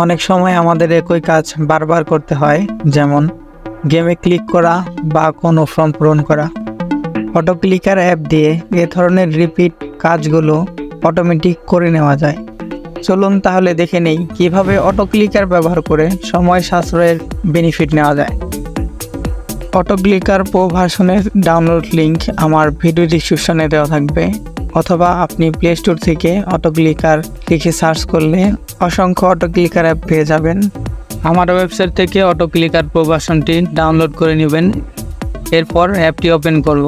অনেক সময় আমাদের একই কাজ বারবার করতে হয়, যেমন গেমে ক্লিক করা বা কোনো ফর্ম পূরণ করা। অটো ক্লিকার অ্যাপ দিয়ে এ ধরনের রিপিট কাজগুলো অটোমেটিক করে নেওয়া যায়। চলুন তাহলে দেখে নেই কিভাবে অটো ক্লিকার ব্যবহার করে সময় সাশ্রয়ের বেনিফিট নেওয়া যায়। অটো ক্লিকার প্রো ভার্সনের ডাউনলোড লিঙ্ক আমার ভিডিও ডিসক্রিপশনে দেওয়া থাকবে, অথবা আপনি প্লে স্টোর থেকে অটো ক্লিকার লিখে সার্চ করলে অসংখ্য অটো ক্লিকার অ্যাপ পেয়ে যাবেন। আমার ওয়েবসাইট থেকে অটো ক্লিকার প্রো ভার্সনটি ডাউনলোড করে নেবেন। এরপর অ্যাপটি ওপেন করব।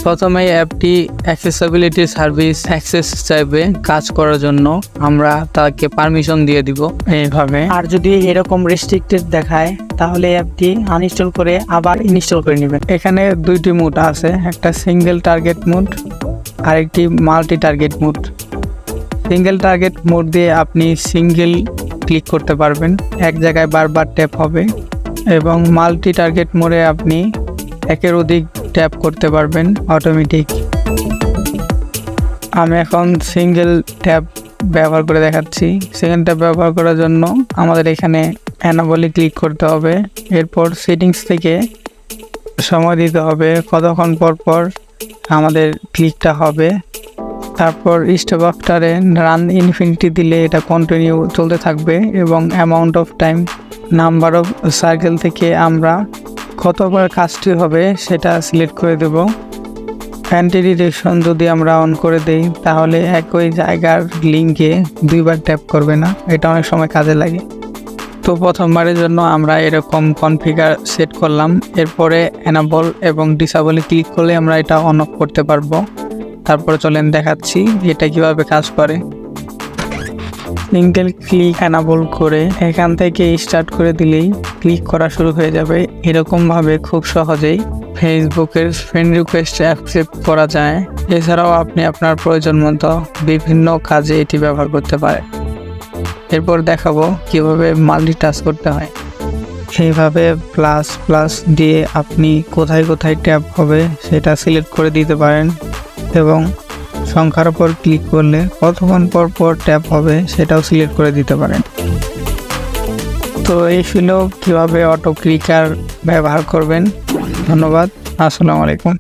প্রথমে অ্যাপটি অ্যাক্সেসিবিলিটি সার্ভিস অ্যাক্সেস চাইবে। কাজ করার জন্য আমরা তাকে পারমিশন দিয়ে দিব এইভাবে। আর যদি এরকম রেস্ট্রিক্টেড দেখায় তাহলে অ্যাপটি আনইনস্টল করে আবার ইনস্টল করে নেবেন। এখানে দুইটি মোড আছে, একটা সিঙ্গেল টার্গেট মোড আর একটি multi target mode. Single target mode দিয়ে আপনি সিঙ্গেল ক্লিক করতে পারবেন, এক জায়গায় বারবার ট্যাপ হবে, এবং মাল্টি টার্গেট মোডে আপনি একের অধিক ট্যাপ করতে পারবেন অটোমেটিক। আমি এখন সিঙ্গেল ট্যাপ ব্যবহার করে দেখাচ্ছি। সিঙ্গেল ট্যাপ ব্যবহার করার জন্য আমাদের এখানে অ্যানাবলে ক্লিক করতে হবে। এরপর সেটিংস থেকে সময় দিতে হবে কতক্ষণ পর পর আমাদের ক্লিকটা হবে। তারপর স্টপ আফটারে রান ইনফিনিটি দিলে এটা কন্টিনিউ চলতে থাকবে, এবং amount of time, number of circle থেকে আমরা কতবার কাজটি হবে সেটা সিলেক্ট করে দেব। অ্যান্টি ডিটেকশন যদি আমরা অন করে দেই তাহলে একই জায়গার লিঙ্কে দুইবার ট্যাপ করবে না, এটা অনেক সময় কাজে লাগে। তো প্রথমবারের জন্য আমরা এরকম কনফিগার সেট করলাম। এরপরে এনাবল এবং ডিসেবলে ক্লিক করলে আমরা এটা অন অফ করতে পারবো। তারপরে চলেন দেখাচ্ছি এটা কিভাবে কাজ করে। সিঙ্গেল ক্লিক এনাবল করে এখান থেকে স্টার্ট করে দিলেই ক্লিক করা শুরু হয়ে যাবে। এরকমভাবে খুব সহজেই ফেসবুকের ফ্রেন্ড রিকোয়েস্ট অ্যাকসেপ্ট করা যায়। এছাড়াও আপনি আপনার প্রয়োজন মতো বিভিন্ন কাজে এটি ব্যবহার করতে পারেন। এরপর দেখাবো কিভাবে মাল্টিটাস্ক করতে হয়। এইভাবে প্লাস প্লাস দিয়ে আপনি কোথায় কোথায় ট্যাপ হবে সেটা সিলেক্ট করে দিতে পারেন, এবং সংখ্যার উপর ক্লিক করলে কতক্ষণ পর পর ট্যাপ হবে সেটাও সিলেক্ট করে দিতে পারেন। তো এই ছিল কীভাবে অটো ক্লিকার ব্যবহার করবেন। ধন্যবাদ। আসসালামু আলাইকুম।